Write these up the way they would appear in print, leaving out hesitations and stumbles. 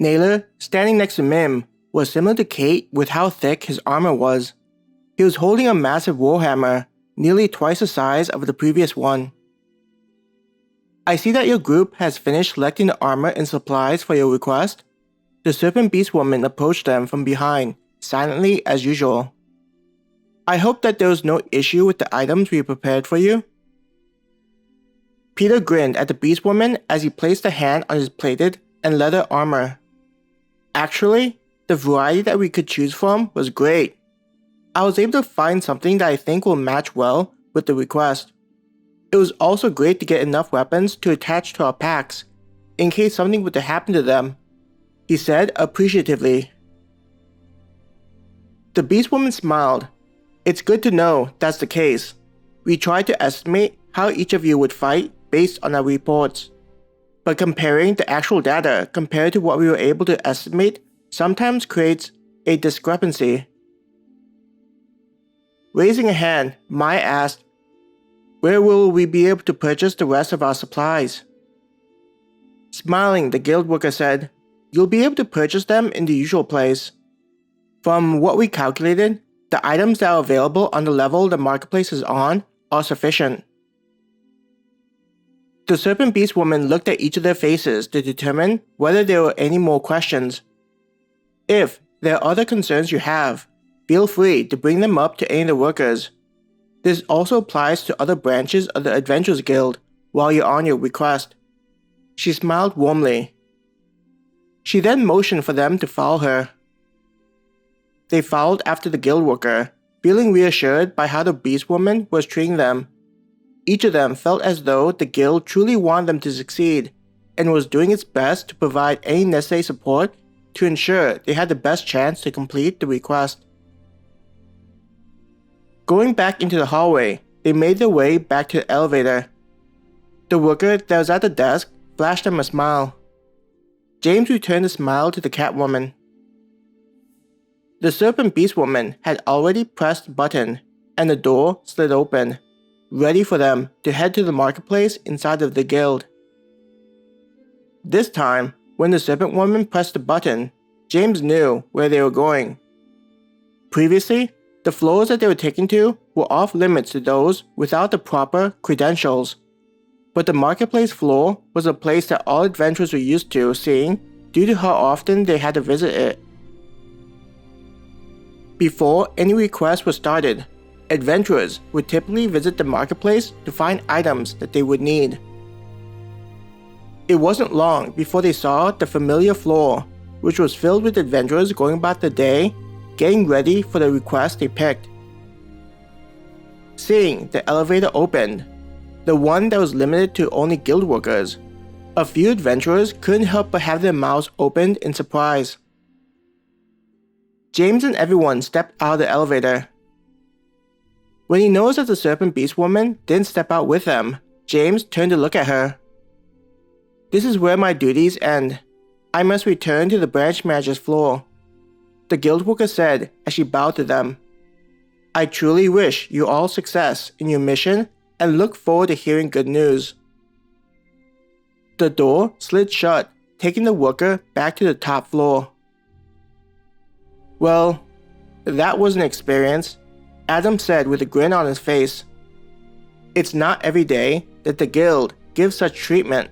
Naylor, standing next to Mim, was similar to Kate with how thick his armor was. He was holding a massive warhammer, nearly twice the size of the previous one. I see that your group has finished collecting the armor and supplies for your request. The Serpent Beast woman approached them from behind, silently as usual. I hope that there was no issue with the items we prepared for you. Peter grinned at the Beast woman as he placed a hand on his plated and leather armor. Actually, the variety that we could choose from was great. I was able to find something that I think will match well with the request. It was also great to get enough weapons to attach to our packs, in case something were to happen to them, he said appreciatively. The Beast woman smiled. It's good to know that's the case. We tried to estimate how each of you would fight based on our reports. But comparing the actual data compared to what we were able to estimate sometimes creates a discrepancy. Raising a hand, Maya asked, "Where will we be able to purchase the rest of our supplies?" Smiling, the guild worker said, "You'll be able to purchase them in the usual place. From what we calculated, the items that are available on the level the marketplace is on are sufficient." The Serpent Beast woman looked at each of their faces to determine whether there were any more questions. If there are other concerns you have, feel free to bring them up to any of the workers. This also applies to other branches of the Adventurers Guild while you're on your request. She smiled warmly. She then motioned for them to follow her. They followed after the guild worker, feeling reassured by how the Beast woman was treating them. Each of them felt as though the guild truly wanted them to succeed and was doing its best to provide any necessary support to ensure they had the best chance to complete the request. Going back into the hallway, they made their way back to the elevator. The worker that was at the desk flashed them a smile. James returned the smile to the Catwoman. The Serpent Beast woman had already pressed the button, and the door slid open, ready for them to head to the marketplace inside of the guild. This time, when the Serpent woman pressed the button, James knew where they were going. Previously, the floors that they were taken to were off limits to those without the proper credentials. But the marketplace floor was a place that all adventurers were used to seeing due to how often they had to visit it. Before any requests were started, adventurers would typically visit the marketplace to find items that they would need. It wasn't long before they saw the familiar floor, which was filled with adventurers going about their day, getting ready for the request they picked. Seeing the elevator opened, the one that was limited to only guild workers, a few adventurers couldn't help but have their mouths opened in surprise. James and everyone stepped out of the elevator. When he noticed that the Serpent Beast woman didn't step out with them, James turned to look at her. "This is where my duties end. I must return to the branch manager's floor," the guild worker said as she bowed to them. "I truly wish you all success in your mission and look forward to hearing good news." The door slid shut, taking the worker back to the top floor. "Well, that was an experience," Adam said with a grin on his face. "It's not every day that the guild gives such treatment."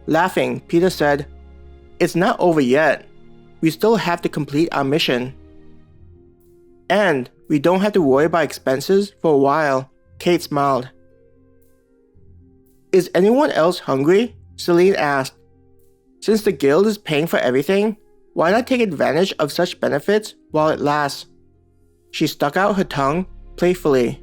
Laughing, Peter said, "It's not over yet. We still have to complete our mission. And we don't have to worry about expenses for a while," Kate smiled. "Is anyone else hungry?" Celine asked. "Since the guild is paying for everything, why not take advantage of such benefits while it lasts?" She stuck out her tongue playfully.